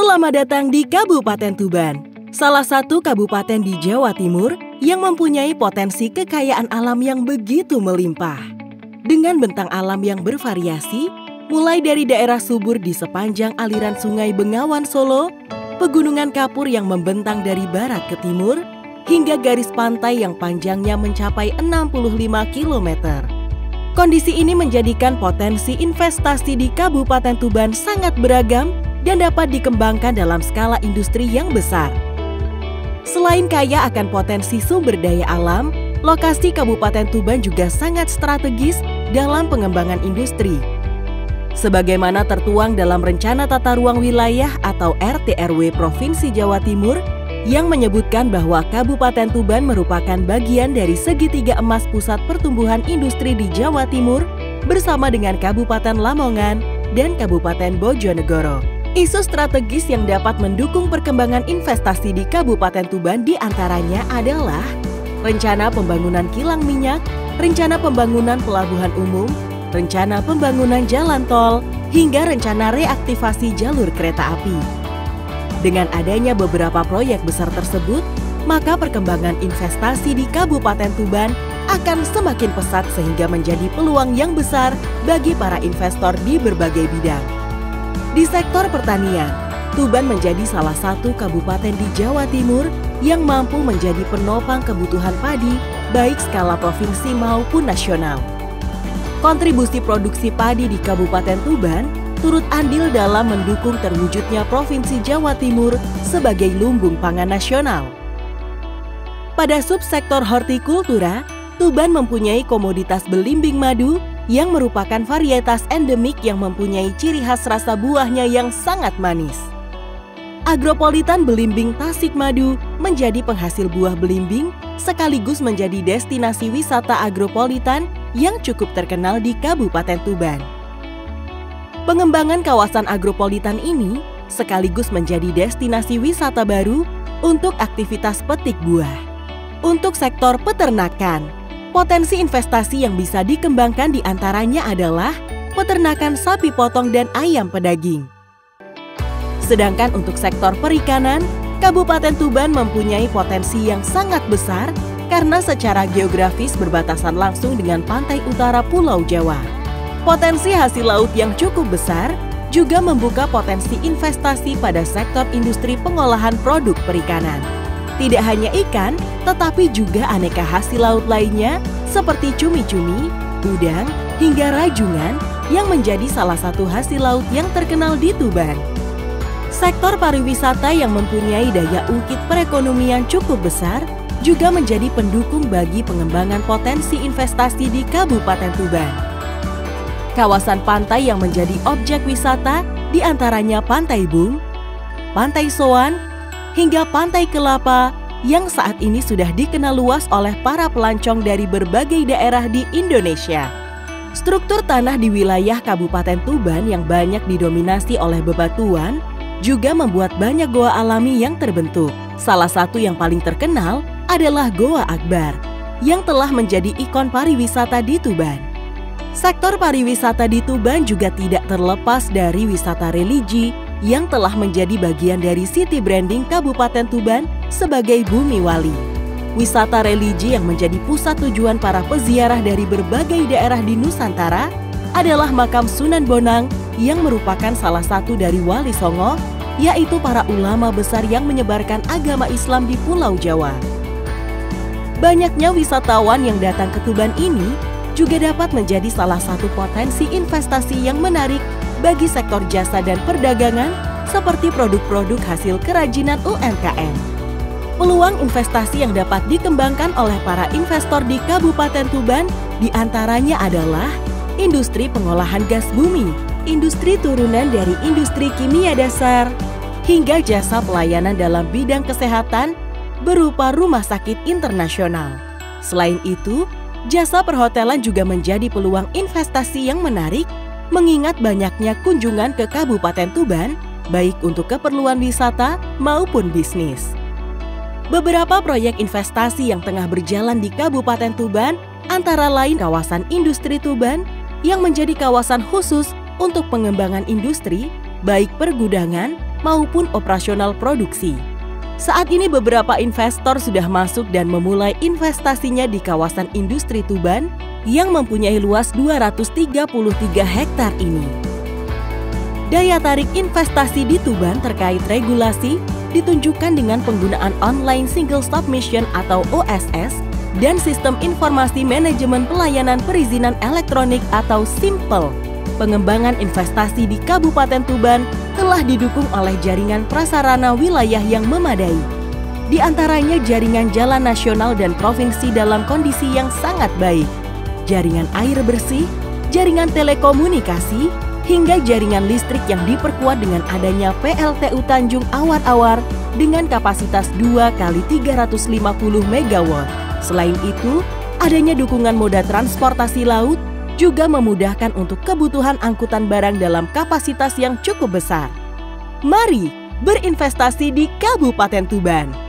Selamat datang di Kabupaten Tuban, salah satu kabupaten di Jawa Timur yang mempunyai potensi kekayaan alam yang begitu melimpah. Dengan bentang alam yang bervariasi, mulai dari daerah subur di sepanjang aliran Sungai Bengawan Solo, pegunungan kapur yang membentang dari barat ke timur, hingga garis pantai yang panjangnya mencapai 65 km. Kondisi ini menjadikan potensi investasi di Kabupaten Tuban sangat beragam dan dapat dikembangkan dalam skala industri yang besar. Selain kaya akan potensi sumber daya alam, lokasi Kabupaten Tuban juga sangat strategis dalam pengembangan industri. Sebagaimana tertuang dalam Rencana Tata Ruang Wilayah atau RT/RW Provinsi Jawa Timur yang menyebutkan bahwa Kabupaten Tuban merupakan bagian dari segitiga emas pusat pertumbuhan industri di Jawa Timur bersama dengan Kabupaten Lamongan dan Kabupaten Bojonegoro. Isu strategis yang dapat mendukung perkembangan investasi di Kabupaten Tuban diantaranya adalah rencana pembangunan kilang minyak, rencana pembangunan pelabuhan umum, rencana pembangunan jalan tol, hingga rencana reaktivasi jalur kereta api. Dengan adanya beberapa proyek besar tersebut, maka perkembangan investasi di Kabupaten Tuban akan semakin pesat sehingga menjadi peluang yang besar bagi para investor di berbagai bidang. Di sektor pertanian, Tuban menjadi salah satu kabupaten di Jawa Timur yang mampu menjadi penopang kebutuhan padi baik skala provinsi maupun nasional. Kontribusi produksi padi di Kabupaten Tuban turut andil dalam mendukung terwujudnya Provinsi Jawa Timur sebagai lumbung pangan nasional. Pada subsektor hortikultura, Tuban mempunyai komoditas belimbing madu yang merupakan varietas endemik yang mempunyai ciri khas rasa buahnya yang sangat manis. Agropolitan Belimbing Tasik Madu menjadi penghasil buah belimbing sekaligus menjadi destinasi wisata agropolitan yang cukup terkenal di Kabupaten Tuban. Pengembangan kawasan agropolitan ini sekaligus menjadi destinasi wisata baru untuk aktivitas petik buah. Untuk sektor peternakan, potensi investasi yang bisa dikembangkan diantaranya adalah peternakan sapi potong dan ayam pedaging. Sedangkan untuk sektor perikanan, Kabupaten Tuban mempunyai potensi yang sangat besar karena secara geografis berbatasan langsung dengan pantai utara Pulau Jawa. Potensi hasil laut yang cukup besar juga membuka potensi investasi pada sektor industri pengolahan produk perikanan. Tidak hanya ikan, tetapi juga aneka hasil laut lainnya seperti cumi-cumi, udang, hingga rajungan yang menjadi salah satu hasil laut yang terkenal di Tuban. Sektor pariwisata yang mempunyai daya ungkit perekonomian cukup besar juga menjadi pendukung bagi pengembangan potensi investasi di Kabupaten Tuban. Kawasan pantai yang menjadi objek wisata diantaranya Pantai Bung, Pantai Soan, hingga Pantai Kelapa yang saat ini sudah dikenal luas oleh para pelancong dari berbagai daerah di Indonesia. Struktur tanah di wilayah Kabupaten Tuban yang banyak didominasi oleh bebatuan juga membuat banyak goa alami yang terbentuk. Salah satu yang paling terkenal adalah Goa Akbar yang telah menjadi ikon pariwisata di Tuban. Sektor pariwisata di Tuban juga tidak terlepas dari wisata religi yang telah menjadi bagian dari city branding Kabupaten Tuban sebagai Bumi Wali. Wisata religi yang menjadi pusat tujuan para peziarah dari berbagai daerah di Nusantara adalah Makam Sunan Bonang yang merupakan salah satu dari Wali Songo, yaitu para ulama besar yang menyebarkan agama Islam di Pulau Jawa. Banyaknya wisatawan yang datang ke Tuban ini juga dapat menjadi salah satu potensi investasi yang menarik bagi sektor jasa dan perdagangan seperti produk-produk hasil kerajinan UMKM. Peluang investasi yang dapat dikembangkan oleh para investor di Kabupaten Tuban diantaranya adalah industri pengolahan gas bumi, industri turunan dari industri kimia dasar, hingga jasa pelayanan dalam bidang kesehatan berupa rumah sakit internasional. Selain itu, jasa perhotelan juga menjadi peluang investasi yang menarik mengingat banyaknya kunjungan ke Kabupaten Tuban, baik untuk keperluan wisata maupun bisnis. Beberapa proyek investasi yang tengah berjalan di Kabupaten Tuban antara lain kawasan industri Tuban yang menjadi kawasan khusus untuk pengembangan industri, baik pergudangan, maupun operasional produksi. Saat ini beberapa investor sudah masuk dan memulai investasinya di kawasan industri Tuban yang mempunyai luas 233 hektar ini. Daya tarik investasi di Tuban terkait regulasi ditunjukkan dengan penggunaan Online Single Submission atau OSS dan Sistem Informasi Manajemen Pelayanan Perizinan Elektronik atau SIMPEL. Pengembangan investasi di Kabupaten Tuban telah didukung oleh jaringan prasarana wilayah yang memadai. Di antaranya jaringan jalan nasional dan provinsi dalam kondisi yang sangat baik, jaringan air bersih, jaringan telekomunikasi, hingga jaringan listrik yang diperkuat dengan adanya PLTU Tanjung Awar-Awar dengan kapasitas 2 kali 350 MW. Selain itu, adanya dukungan moda transportasi laut juga memudahkan untuk kebutuhan angkutan barang dalam kapasitas yang cukup besar. Mari berinvestasi di Kabupaten Tuban.